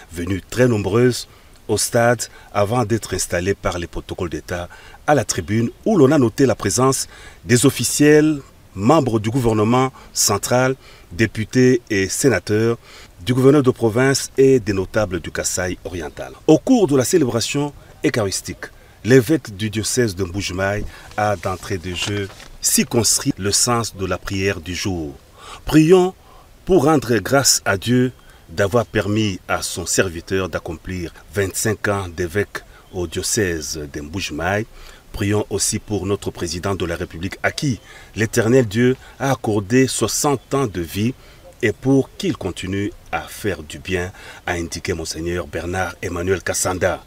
venues très nombreuses au stade avant d'être installées par les protocoles d'État à la tribune où l'on a noté la présence des officiels, membres du gouvernement central, députés et sénateurs, du gouverneur de province et des notables du Kasaï oriental. Au cours de la célébration eucharistique, l'évêque du diocèse de Mbuji-Mayi a d'entrée de jeu circonscrit le sens de la prière du jour. Prions pour rendre grâce à Dieu d'avoir permis à son serviteur d'accomplir 25 ans d'évêque au diocèse de Mbuji-Mayi. Prions aussi pour notre président de la République à qui l'Éternel Dieu a accordé 60 ans de vie et pour qu'il continue à faire du bien, a indiqué Monseigneur Bernard Emmanuel Kassanda.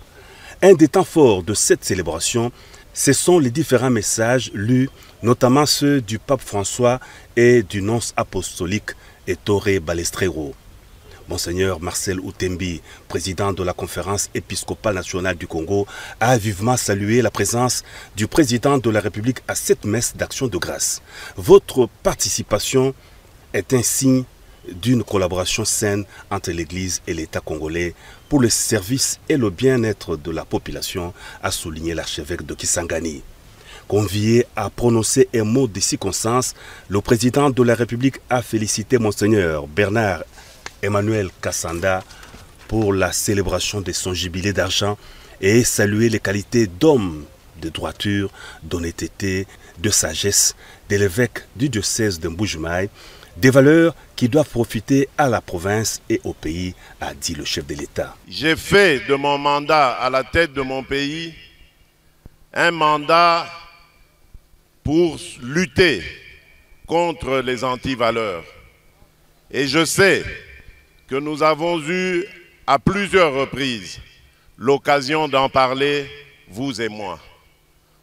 Un des temps forts de cette célébration, ce sont les différents messages lus, notamment ceux du pape François et du nonce apostolique Ettore Balestrero. Monseigneur Marcel Outembi, président de la conférence épiscopale nationale du Congo, a vivement salué la présence du président de la République à cette messe d'action de grâce. Votre participation est un signe d'une collaboration saine entre l'Église et l'État congolais pour le service et le bien-être de la population, a souligné l'archevêque de Kisangani. Convié à prononcer un mot de circonstance, le président de la République a félicité Monseigneur Bernard Emmanuel Kassanda pour la célébration de son jubilé d'argent et salué les qualités d'homme de droiture, d'honnêteté, de sagesse de l'évêque du diocèse de Mbuji-Mayi, des valeurs qui doivent profiter à la province et au pays, a dit le chef de l'État. J'ai fait de mon mandat à la tête de mon pays un mandat pour lutter contre les antivaleurs. Et je sais que nous avons eu à plusieurs reprises l'occasion d'en parler, vous et moi.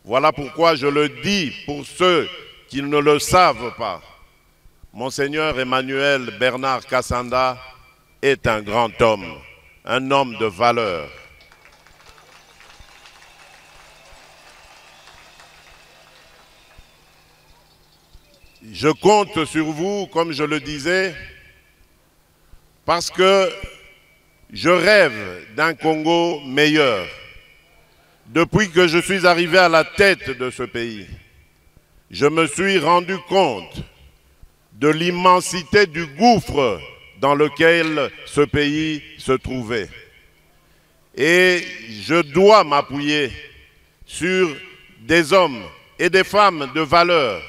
Voilà pourquoi je le dis pour ceux qui ne le savent pas. Monseigneur Emmanuel Bernard Kassanda est un grand homme, un homme de valeur. Je compte sur vous, comme je le disais, parce que je rêve d'un Congo meilleur. Depuis que je suis arrivé à la tête de ce pays, je me suis rendu compte de l'immensité du gouffre dans lequel ce pays se trouvait. Et je dois m'appuyer sur des hommes et des femmes de valeur,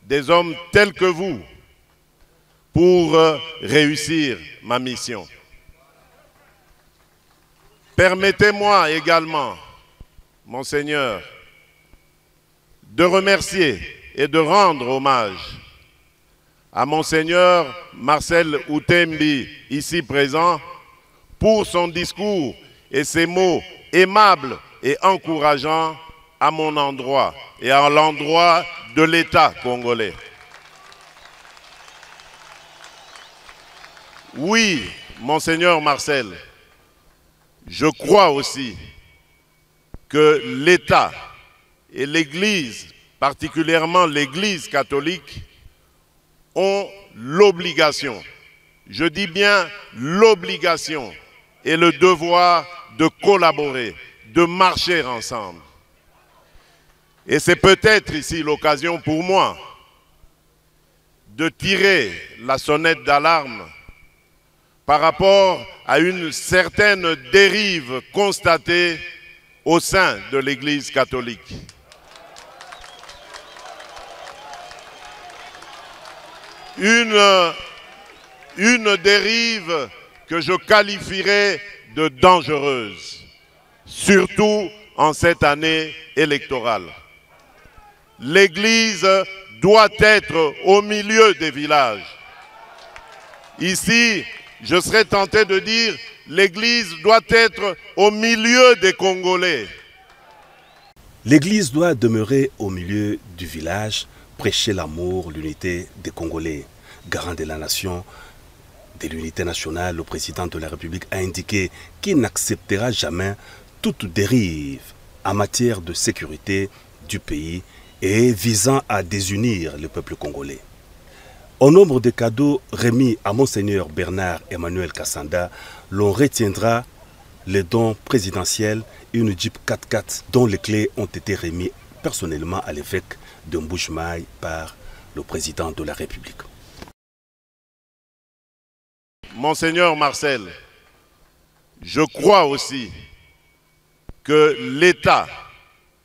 des hommes tels que vous, pour réussir ma mission. Permettez-moi également, Monseigneur, de remercier et de rendre hommage à Monseigneur Marcel Outembi, ici présent, pour son discours et ses mots aimables et encourageants à mon endroit et à l'endroit de l'État congolais. Oui, Monseigneur Marcel, je crois aussi que l'État et l'Église, particulièrement l'Église catholique, ont l'obligation, je dis bien l'obligation et le devoir de collaborer, de marcher ensemble. Et c'est peut-être ici l'occasion pour moi de tirer la sonnette d'alarme par rapport à une certaine dérive constatée au sein de l'Église catholique. Une dérive que je qualifierais de dangereuse, surtout en cette année électorale. L'Église doit être au milieu des villages. Ici, je serais tenté de dire, l'Église doit être au milieu des Congolais. L'Église doit demeurer au milieu du village, prêcher l'amour, l'unité des Congolais. Garant de la nation, de l'unité nationale, le président de la République a indiqué qu'il n'acceptera jamais toute dérive en matière de sécurité du pays et visant à désunir le peuple congolais. Au nombre des cadeaux remis à Monseigneur Bernard Emmanuel Kassanda, l'on retiendra les dons présidentiels et une Jeep 4x4 dont les clés ont été remis personnellement à l'évêque de Mbuji-Mayi par le président de la République. Monseigneur Marcel, je crois aussi que l'État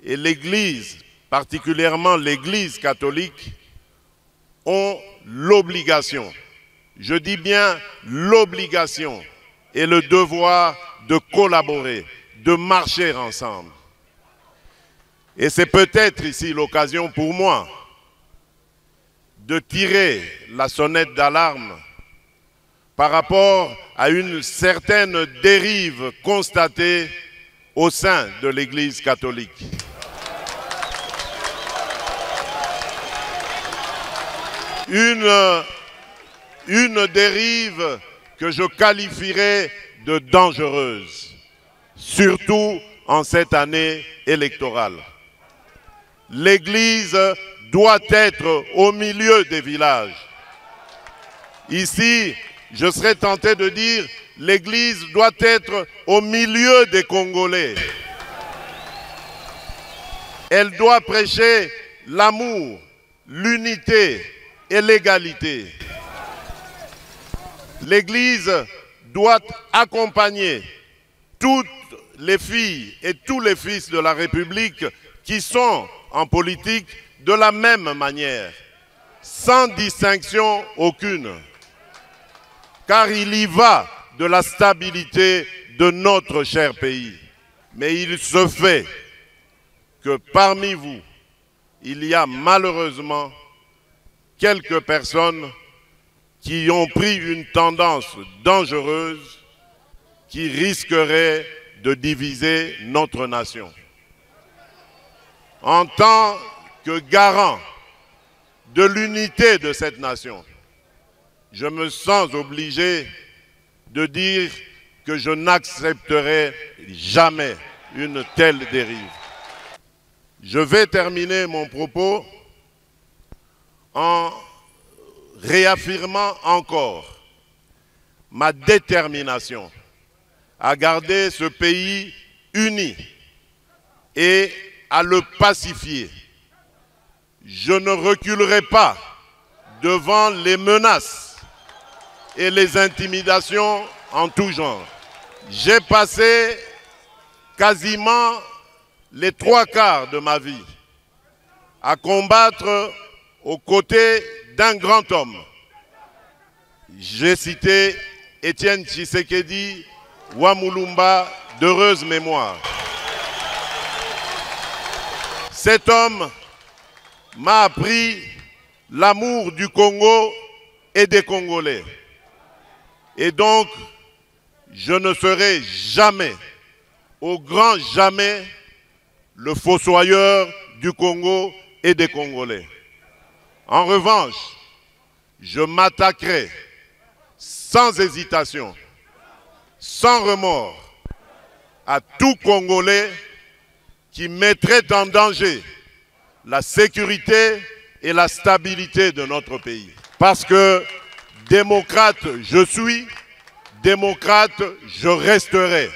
et l'Église, particulièrement l'Église catholique, ont l'obligation, je dis bien l'obligation et le devoir de collaborer, de marcher ensemble. Et c'est peut-être ici l'occasion pour moi de tirer la sonnette d'alarme par rapport à une certaine dérive constatée au sein de l'Église catholique. Une dérive que je qualifierais de dangereuse, surtout en cette année électorale. L'Église doit être au milieu des villages. Ici, je serais tenté de dire, l'Église doit être au milieu des Congolais. Elle doit prêcher l'amour, l'unité et l'égalité. L'Église doit accompagner toutes les filles et tous les fils de la République qui sont en politique de la même manière, sans distinction aucune. Car il y va de la stabilité de notre cher pays. Mais il se fait que parmi vous, il y a malheureusement quelques personnes qui ont pris une tendance dangereuse qui risquerait de diviser notre nation. En tant que garant de l'unité de cette nation, je me sens obligé de dire que je n'accepterai jamais une telle dérive. Je vais terminer mon propos en réaffirmant encore ma détermination à garder ce pays uni et à le pacifier. Je ne reculerai pas devant les menaces et les intimidations en tout genre. J'ai passé quasiment les 3/4 de ma vie à combattre aux côtés d'un grand homme. J'ai cité Étienne Tshisekedi Wamulumba d'heureuse mémoire. Cet homme m'a appris l'amour du Congo et des Congolais. Et donc, je ne serai jamais, au grand jamais, le fossoyeur du Congo et des Congolais. En revanche, je m'attaquerai sans hésitation, sans remords, à tout Congolais qui mettrait en danger la sécurité et la stabilité de notre pays. Parce que démocrate je suis, démocrate je resterai.